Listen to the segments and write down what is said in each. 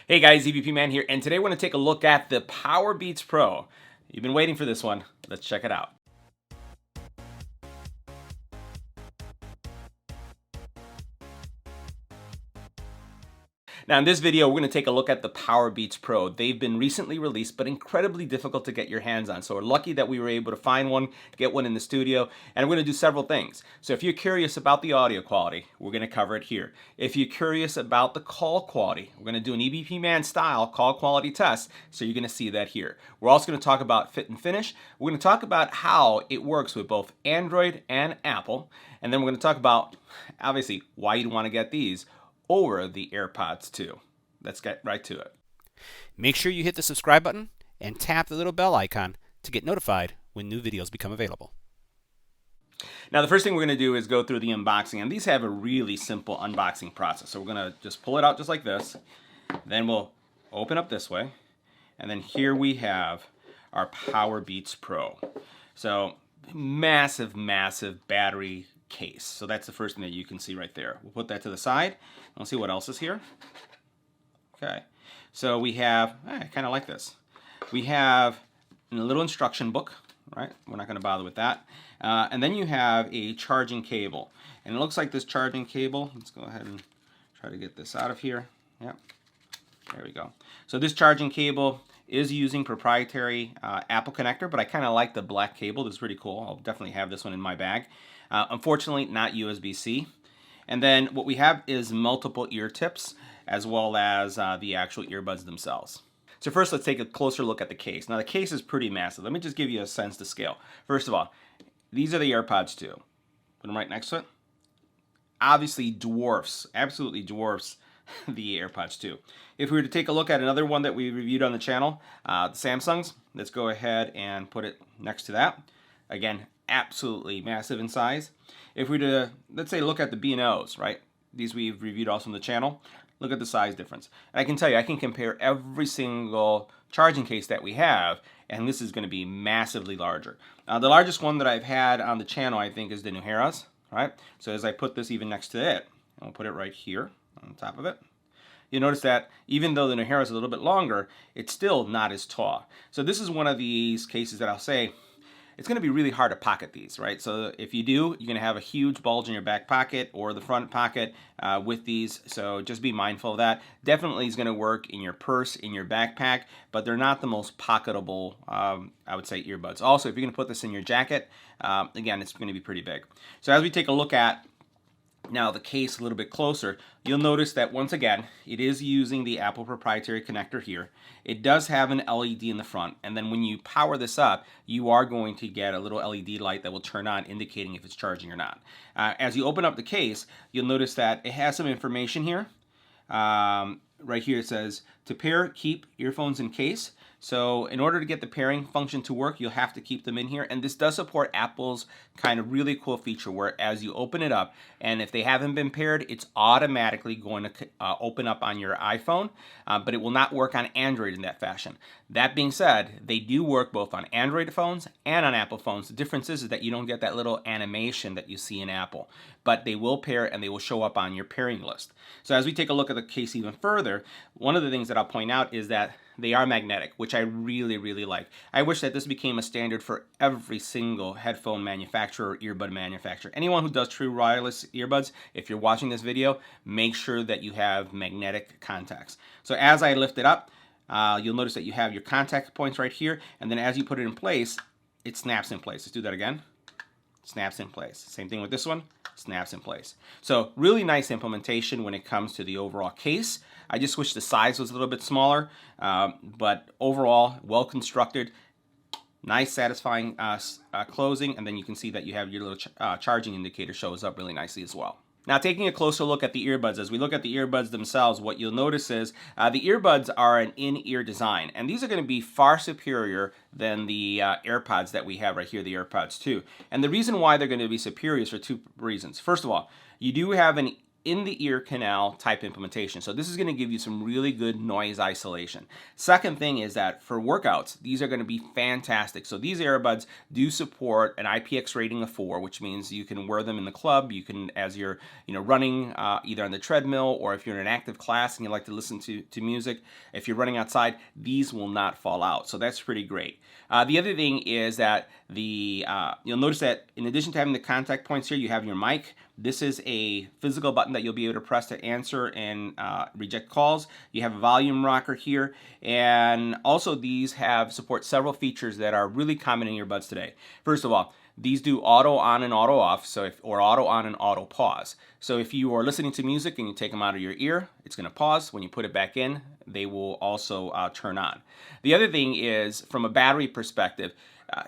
Hey guys, EBPMAN here, and today we're going to take a look at the Powerbeats Pro. You've been waiting for this one. Let's check it out. Now in this video, we're going to take a look at the Powerbeats Pro. They've been recently released, but incredibly difficult to get your hands on. So we're lucky that we were able to find one, get one in the studio, and we're going to do several things. So if you're curious about the audio quality, we're going to cover it here. If you're curious about the call quality, we're going to do an EBPMAN style call quality test, so you're going to see that here. We're also going to talk about fit and finish. We're going to talk about how it works with both Android and Apple, and then we're going to talk about, obviously, why you'd want to get these over the AirPods 2. Let's get right to it. Make sure you hit the subscribe button and tap the little bell icon to get notified when new videos become available. Now the first thing we're going to do is go through the unboxing, and these have a really simple unboxing process. So we're going to just pull it out just like this, then we'll open up this way, and then here we have our Powerbeats Pro. So massive battery case. So that's the first thing that you can see right there. We'll put that to the side. Let's see what else is here. Okay, so we have, I kind of like this. We have a little instruction book, right? We're not going to bother with that. And then you have a charging cable. And it looks like this charging cable, let's go ahead and try to get this out of here. Yep, there we go. So this charging cable is using proprietary Apple connector, but I kind of like the black cable. This is pretty cool. I'll definitely have this one in my bag. Unfortunately, not USB-C. And then what we have is multiple ear tips, as well as the actual earbuds themselves. So first, let's take a closer look at the case. Now the case is pretty massive. Let me just give you a sense to scale. First of all, these are the AirPods 2. Put them right next to it. Obviously dwarfs, absolutely dwarfs the AirPods 2. If we were to take a look at another one that we reviewed on the channel, the Samsung's, let's go ahead and put it next to that. Again, absolutely massive in size. If we were to, let's say, look at the B&Os, right? These we've reviewed also on the channel. Look at the size difference. And I can tell you, I can compare every single charging case that we have, and this is going to be massively larger. The largest one that I've had on the channel, I think, is the Nuheira's, right? So as I put this even next to it, I'll put it right here on top of it. You'll notice that even though the Nuheira is a little bit longer, it's still not as tall. So this is one of these cases that I'll say, it's going to be really hard to pocket these, right? So if you do, you're going to have a huge bulge in your back pocket or the front pocket with these. So just be mindful of that. Definitely is going to work in your purse, in your backpack, but they're not the most pocketable, I would say, earbuds. Also, if you're going to put this in your jacket, again, it's going to be pretty big. So as we take a look at now the case a little bit closer, you'll notice that once again, it is using the Apple proprietary connector here. It does have an LED in the front, and then when you power this up, you are going to get a little LED light that will turn on indicating if it's charging or not. As you open up the case, you'll notice that it has some information here. Right here it says, to pair, keep earphones in case. So in order to get the pairing function to work, you'll have to keep them in here. And this does support Apple's kind of really cool feature where as you open it up, and if they haven't been paired, it's automatically going to open up on your iPhone, but it will not work on Android in that fashion. That being said, they do work both on Android phones and on Apple phones. The difference is that you don't get that little animation that you see in Apple, but they will pair and they will show up on your pairing list. So as we take a look at the case even further, one of the things that I'll point out is that they are magnetic, which I really like. I wish that this became a standard for every single headphone manufacturer or earbud manufacturer. Anyone who does true wireless earbuds, if you're watching this video, make sure that you have magnetic contacts. So as I lift it up, you'll notice that you have your contact points right here, and then as you put it in place, it snaps in place. Let's do that again. Snaps in place. Same thing with this one, snaps in place. So really nice implementation when it comes to the overall case. I just wish the size was a little bit smaller, but overall well constructed, nice satisfying closing, and then you can see that you have your little charging indicator shows up really nicely as well. Now taking a closer look at the earbuds, as we look at the earbuds themselves, what you'll notice is the earbuds are an in-ear design, and these are going to be far superior than the AirPods that we have right here, the AirPods 2. And the reason why they're going to be superior is for two reasons. First of all, you do have an in the ear canal type implementation. So this is going to give you some really good noise isolation. Second thing is that for workouts, these are going to be fantastic. So these earbuds do support an IPX rating of 4, which means you can wear them in the club. You can, as you're running either on the treadmill, or if you're in an active class and you like to listen to music, if you're running outside, these will not fall out. So that's pretty great. The other thing is that you'll notice that in addition to having the contact points here, you have your mic. This is a physical button that you'll be able to press to answer and reject calls. You have a volume rocker here, and also these support several features that are really common in earbuds today. First of all, these do auto on and auto off, or auto on and auto pause. So if you are listening to music and you take them out of your ear, it's going to pause. When you put it back in, they will also turn on. The other thing is, from a battery perspective,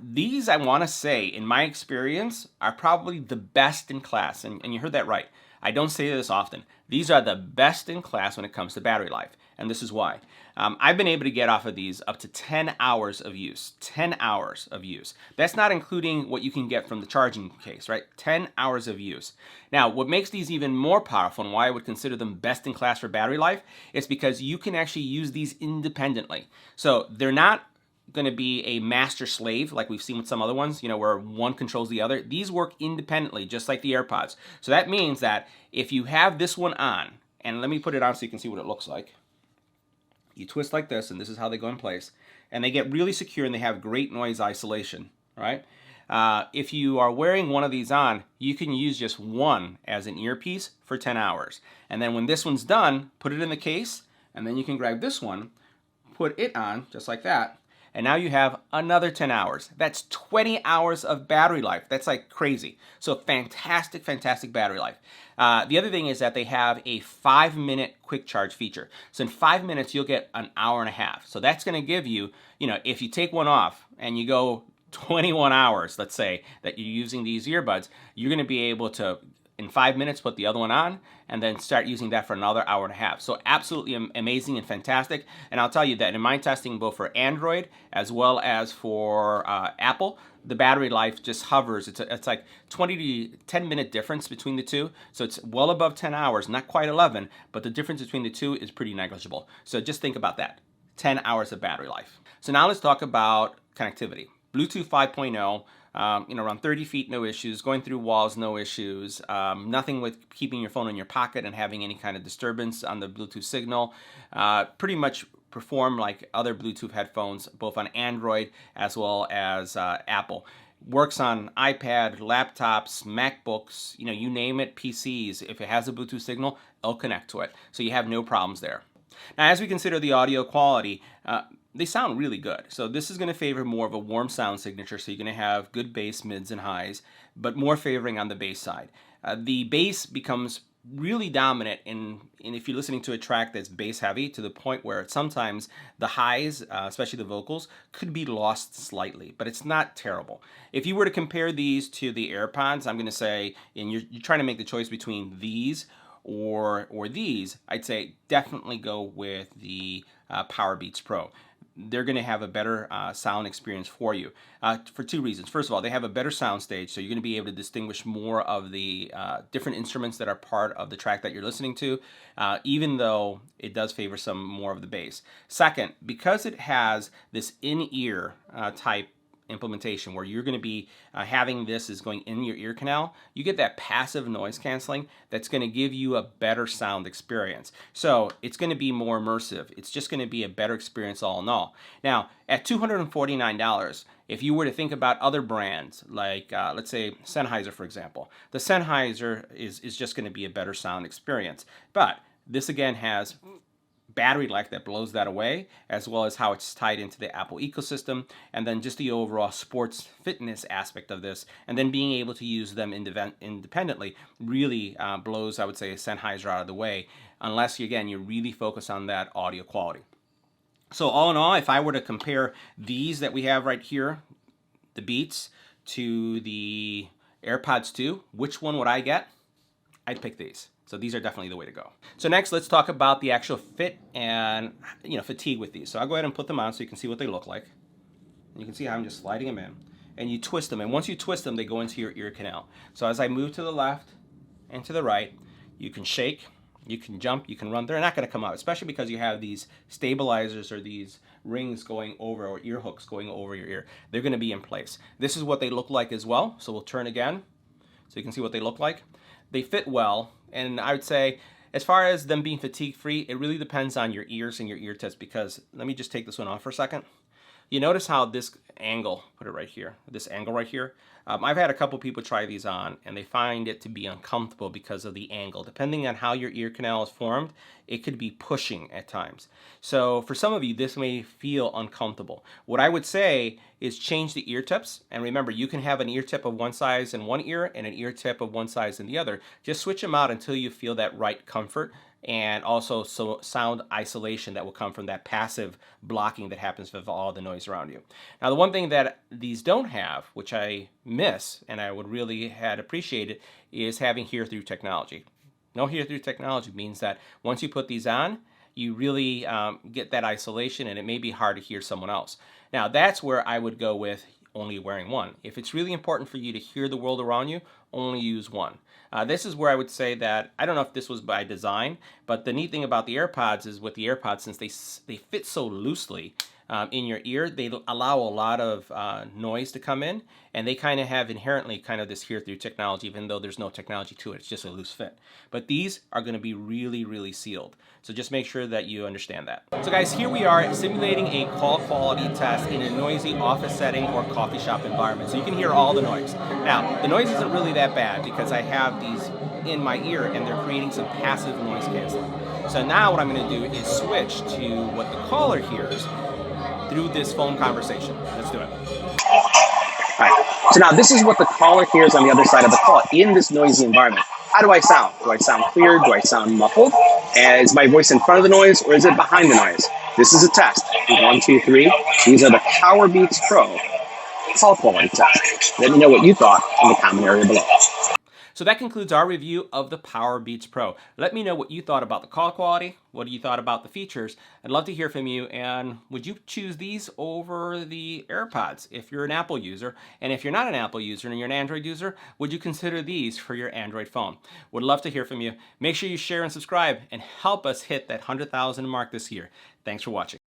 these, I want to say, in my experience, are probably the best in class. And you heard that right. I don't say this often. These are the best in class when it comes to battery life. And this is why. I've been able to get off of these up to 10 hours of use. 10 hours of use. That's not including what you can get from the charging case, right? 10 hours of use. Now, what makes these even more powerful and why I would consider them best in class for battery life is because you can actually use these independently. So they're not going to be a master slave like we've seen with some other ones, where one controls the other. These work independently, just like the AirPods. So that means that if you have this one on, and let me put it on so you can see what it looks like. You twist like this, and this is how they go in place. And they get really secure, and they have great noise isolation, right? If you are wearing one of these on, you can use just one as an earpiece for 10 hours. And then when this one's done, put it in the case, and then you can grab this one, put it on, just like that, and now you have another 10 hours. That's 20 hours of battery life. That's like crazy. So fantastic, fantastic battery life. The other thing is that they have a 5-minute quick charge feature. So in 5 minutes, you'll get an hour and a half. So that's going to give you, if you take one off and you go 21 hours, let's say, that you're using these earbuds, you're going to be able to, in 5 minutes, put the other one on and then start using that for another hour and a half. So absolutely amazing and fantastic. And I'll tell you that in my testing, both for Android as well as for Apple, the battery life just hovers. It's like 20 to 10 minute difference between the two. So it's well above 10 hours, not quite 11, but the difference between the two is pretty negligible. So just think about that, 10 hours of battery life. So now let's talk about connectivity. Bluetooth 5.0. Around 30 feet, no issues. Going through walls, no issues. Nothing with keeping your phone in your pocket and having any kind of disturbance on the Bluetooth signal. Pretty much perform like other Bluetooth headphones, both on Android as well as Apple. Works on iPad, laptops, MacBooks, you name it, PCs. If it has a Bluetooth signal, it'll connect to it. So you have no problems there. Now, as we consider the audio quality, they sound really good. So this is going to favor more of a warm sound signature. So you're going to have good bass, mids, and highs, but more favoring on the bass side. The bass becomes really dominant in if you're listening to a track that's bass heavy, to the point where sometimes the highs, especially the vocals, could be lost slightly, but it's not terrible. If you were to compare these to the AirPods, I'm going to say, and you're trying to make the choice between these or these, I'd say definitely go with the Powerbeats Pro. They're going to have a better sound experience for you for two reasons. First of all, they have a better sound stage, so you're going to be able to distinguish more of the different instruments that are part of the track that you're listening to, even though it does favor some more of the bass. Second, because it has this in-ear type implementation where you're going to be having this is going in your ear canal, you get that passive noise canceling that's going to give you a better sound experience. So it's going to be more immersive. It's just going to be a better experience all in all. Now, at $249, if you were to think about other brands like, let's say, Sennheiser, for example, the Sennheiser is just going to be a better sound experience. But this, again, has battery life that blows that away, as well as how it's tied into the Apple ecosystem, and then just the overall sports fitness aspect of this, and then being able to use them independently really blows, I would say, Sennheiser out of the way, unless, again, you really focus on that audio quality. So all in all, if I were to compare these that we have right here, the Beats, to the AirPods 2, which one would I get? I'd pick these. So these are definitely the way to go. So next, let's talk about the actual fit and fatigue with these. So I'll go ahead and put them on so you can see what they look like. And you can see how I'm just sliding them in. And you twist them. And once you twist them, they go into your ear canal. So as I move to the left and to the right, You can shake, you can jump, you can run. They're not going to come out, especially because you have these stabilizers or these rings going over, or ear hooks going over your ear. They're going to be in place. This is what they look like as well. So we'll turn again so you can see what they look like. They fit well, and I would say as far as them being fatigue free, it really depends on your ears and your ear tips, because let me just take this one off for a second. You notice how this angle, put it right here, this angle right here, I've had a couple people try these on and they find it to be uncomfortable because of the angle. Depending on how your ear canal is formed, it could be pushing at times. So for some of you, this may feel uncomfortable. What I would say is change the ear tips. And remember, you can have an ear tip of one size in one ear and an ear tip of one size in the other. Just switch them out until you feel that right comfort, and also sound isolation that will come from that passive blocking that happens with all the noise around you. Now, the one thing that these don't have, which I miss and I would really had appreciated, is having hear-through technology. No hear-through technology means that once you put these on, you really get that isolation, and it may be hard to hear someone else. Now, that's where I would go with only wearing one. If it's really important for you to hear the world around you, only use one. This is where I would say that, I don't know if this was by design, but the neat thing about the AirPods is with the AirPods, since they fit so loosely in your ear, they allow a lot of noise to come in, and they kind of have inherently kind of this hear-through technology, even though there's no technology to it. It's just a loose fit. But these are going to be really, really sealed. So just make sure that you understand that. So guys, here we are simulating a call quality test in a noisy office setting or coffee shop environment. So you can hear all the noise. Now, the noise isn't really that bad because I have these in my ear and they're creating some passive noise canceling. So now what I'm going to do is switch to what the caller hears through this phone conversation. Let's do it. All right. So now this is what the caller hears on the other side of the call in this noisy environment. How do I sound? Do I sound clear? Do I sound muffled? Is my voice in front of the noise, or is it behind the noise? This is a test. 1, 2, 3. These are the Powerbeats Pro call quality test. Let me know what you thought in the comment area below. So that concludes our review of the Powerbeats Pro. Let me know what you thought about the call quality, what you thought about the features. I'd love to hear from you, and would you choose these over the AirPods if you're an Apple user? And if you're not an Apple user and you're an Android user, would you consider these for your Android phone? Would love to hear from you. Make sure you share and subscribe and help us hit that 100,000 mark this year. Thanks for watching.